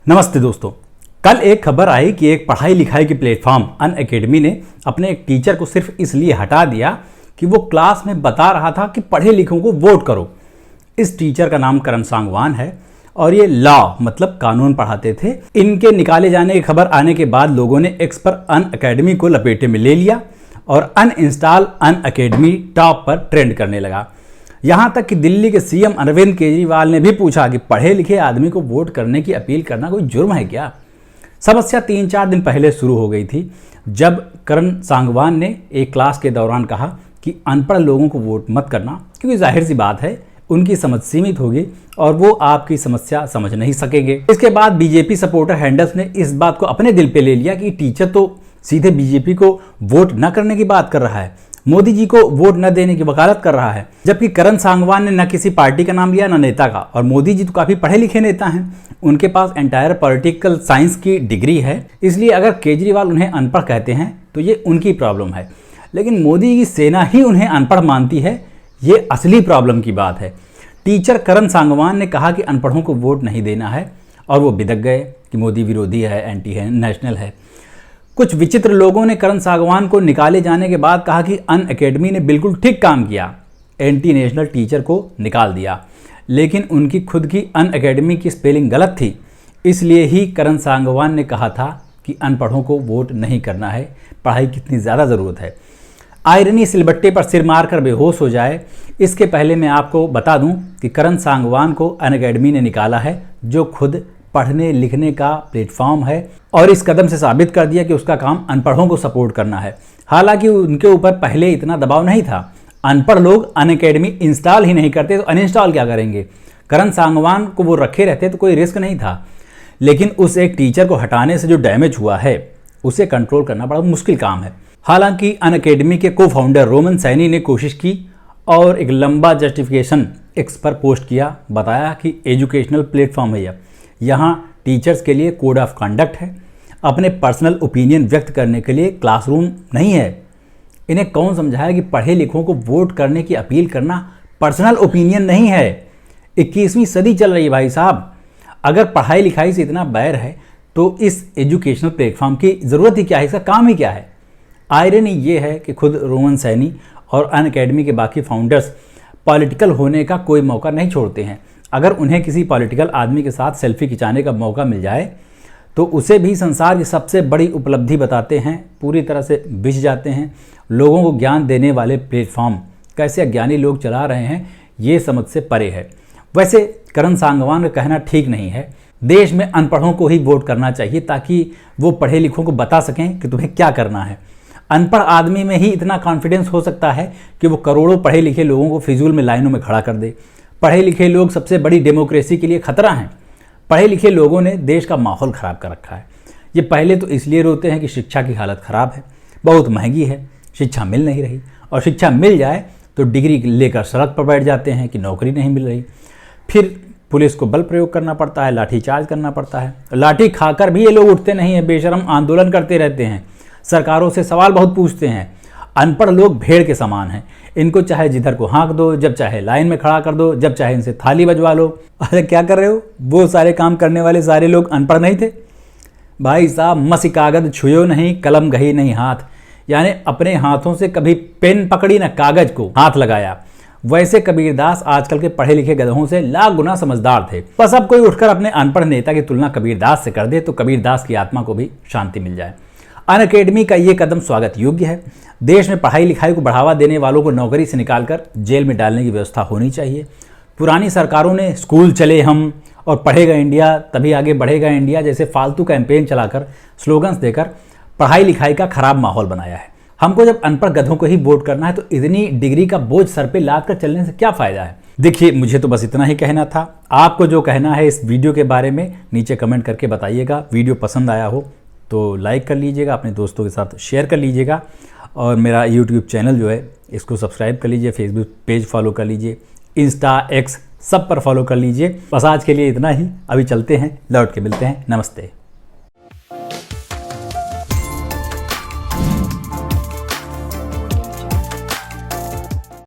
नमस्ते दोस्तों। कल एक खबर आई कि एक पढ़ाई लिखाई की प्लेटफॉर्म अनअकैडमी ने अपने एक टीचर को सिर्फ इसलिए हटा दिया कि वो क्लास में बता रहा था कि पढ़े लिखों को वोट करो। इस टीचर का नाम करण सांगवान है और ये लॉ मतलब कानून पढ़ाते थे। इनके निकाले जाने की खबर आने के बाद लोगों ने एक्स पर अनअकैडमी को लपेटे में ले लिया और अनइंस्टॉल अनअकैडमी टॉप पर ट्रेंड करने लगा। यहां तक कि दिल्ली के सीएम अरविंद केजरीवाल ने भी पूछा कि पढ़े लिखे आदमी को वोट करने की अपील करना कोई जुर्म है क्या। समस्या 3-4 दिन पहले शुरू हो गई थी जब करण सांगवान ने एक क्लास के दौरान कहा कि अनपढ़ लोगों को वोट मत करना, क्योंकि जाहिर सी बात है उनकी समझ सीमित होगी और वो आपकी समस्या समझ नहीं सकेंगे। इसके बाद बीजेपी सपोर्टर हैंडल्स ने इस बात को अपने दिल पे ले लिया कि टीचर तो सीधे बीजेपी को वोट न करने की बात कर रहा है, मोदी जी को वोट न देने की वकालत कर रहा है। जबकि करण सांगवान ने न किसी पार्टी का नाम लिया न नेता का, और मोदी जी तो काफी पढ़े लिखे नेता हैं, उनके पास एंटायर पॉलिटिकल साइंस की डिग्री है। इसलिए अगर केजरीवाल उन्हें अनपढ़ कहते हैं तो ये उनकी प्रॉब्लम है, लेकिन मोदी की सेना ही उन्हें अनपढ़ मानती है, ये असली प्रॉब्लम की बात है। टीचर करण सांगवान ने कहा कि अनपढ़ों को वोट नहीं देना है और वो बिदक गए कि मोदी विरोधी है, एंटी है, नेशनल है। कुछ विचित्र लोगों ने करण सांगवान को निकाले जाने के बाद कहा कि अनअकैडमी ने बिल्कुल ठीक काम किया, एंटी नेशनल टीचर को निकाल दिया, लेकिन उनकी खुद की अनअकैडमी की स्पेलिंग गलत थी। इसलिए ही करण सांगवान ने कहा था कि अनपढ़ों को वोट नहीं करना है, पढ़ाई कितनी ज़्यादा ज़रूरत है। आयरनी सिलबट्टे पर सिर मारकर बेहोश हो जाए, इसके पहले मैं आपको बता दूं कि करण सांगवान को अनअकैडमी ने निकाला है, जो खुद पढ़ने लिखने का प्लेटफॉर्म है, और इस कदम से साबित कर दिया कि उसका काम अनपढ़ों को सपोर्ट करना है। हालांकि उनके ऊपर पहले इतना दबाव नहीं था। अनपढ़ लोग अनअकैडमी इंस्टॉल ही नहीं करते तो अनइंस्टॉल क्या करेंगे। करण सांगवान को वो रखे रहते तो कोई रिस्क नहीं था, लेकिन उस एक टीचर को हटाने से जो डैमेज हुआ है उसे कंट्रोल करना बड़ा मुश्किल काम है। हालांकि अनअकैडमी के को फाउंडर रोमन सैनी ने कोशिश की और एक लंबा जस्टिफिकेशन एक्स पर पोस्ट किया, बताया कि एजुकेशनल प्लेटफॉर्म है, यहाँ टीचर्स के लिए कोड ऑफ कंडक्ट है, अपने पर्सनल ओपिनियन व्यक्त करने के लिए क्लासरूम नहीं है। इन्हें कौन समझाया कि पढ़े लिखों को वोट करने की अपील करना पर्सनल ओपिनियन नहीं है। 21वीं सदी चल रही है भाई साहब। अगर पढ़ाई लिखाई से इतना बैर है तो इस एजुकेशनल प्लेटफॉर्म की ज़रूरत ही क्या है, इसका काम ही क्या है। आयरनी ये है कि खुद रोमन सैनी और अनअकैडमी के बाकी फाउंडर्स पॉलिटिकल होने का कोई मौका नहीं छोड़ते हैं। अगर उन्हें किसी पॉलिटिकल आदमी के साथ सेल्फी खिंचाने का मौका मिल जाए तो उसे भी संसार की सबसे बड़ी उपलब्धि बताते हैं, पूरी तरह से बिछ जाते हैं। लोगों को ज्ञान देने वाले प्लेटफॉर्म कैसे अज्ञानी लोग चला रहे हैं ये समझ से परे है। वैसे करण सांगवान का कहना ठीक नहीं है। देश में अनपढ़ों को ही वोट करना चाहिए ताकि वो पढ़े लिखों को बता सकें कि तुम्हें क्या करना है। अनपढ़ आदमी में ही इतना कॉन्फिडेंस हो सकता है कि वो करोड़ों पढ़े लिखे लोगों को फिजूल में लाइनों में खड़ा कर दे। पढ़े लिखे लोग सबसे बड़ी डेमोक्रेसी के लिए खतरा हैं। पढ़े लिखे लोगों ने देश का माहौल ख़राब कर रखा है। ये पहले तो इसलिए रोते हैं कि शिक्षा की हालत ख़राब है, बहुत महंगी है, शिक्षा मिल नहीं रही, और शिक्षा मिल जाए तो डिग्री लेकर सड़क पर बैठ जाते हैं कि नौकरी नहीं मिल रही। फिर पुलिस को बल प्रयोग करना पड़ता है, लाठी चार्ज करना पड़ता है। लाठी खाकर भी ये लोग उठते नहीं हैं, बेशरम आंदोलन करते रहते हैं, सरकारों से सवाल बहुत पूछते हैं। अनपढ़ लोग भेड़ के समान हैं, इनको चाहे जिधर को हाँक दो, जब चाहे लाइन में खड़ा कर दो, जब चाहे इनसे थाली बजवा लो। अरे क्या कर रहे हो, वो सारे काम करने वाले सारे लोग अनपढ़ नहीं थे भाई साहब। मसी कागज छुयो नहीं, कलम गही नहीं हाथ, यानी अपने हाथों से कभी पेन पकड़ी ना कागज को हाथ लगाया। वैसे कबीरदास आजकल के पढ़े लिखे गधों से लाख गुना समझदार थे। बस अब कोई उठकर अपने अनपढ़ नेता की तुलना कबीरदास से कर दे तो कबीरदास की आत्मा को भी शांति मिल जाए। अनअकैडमी का ये कदम स्वागत योग्य है। देश में पढ़ाई लिखाई को बढ़ावा देने वालों को नौकरी से निकालकर जेल में डालने की व्यवस्था होनी चाहिए। पुरानी सरकारों ने स्कूल चले हम और पढ़ेगा इंडिया तभी आगे बढ़ेगा इंडिया जैसे फालतू कैंपेन चलाकर, स्लोगन्स देकर पढ़ाई लिखाई का खराब माहौल बनाया है। हमको जब अनपढ़ गधों को ही वोट करना है तो इतनी डिग्री का बोझ सर पे लाद कर चलने से क्या फ़ायदा है। देखिए, मुझे तो बस इतना ही कहना था। आपको जो कहना है इस वीडियो के बारे में नीचे कमेंट करके बताइएगा। वीडियो पसंद आया हो तो लाइक कर लीजिएगा, अपने दोस्तों के साथ शेयर कर लीजिएगा, और मेरा यूट्यूब चैनल जो है इसको सब्सक्राइब कर लीजिए, फेसबुक पेज फॉलो कर लीजिए, इंस्टा, एक्स सब पर फॉलो कर लीजिए। बस आज के लिए इतना ही, अभी चलते हैं, लौट के मिलते हैं। नमस्ते।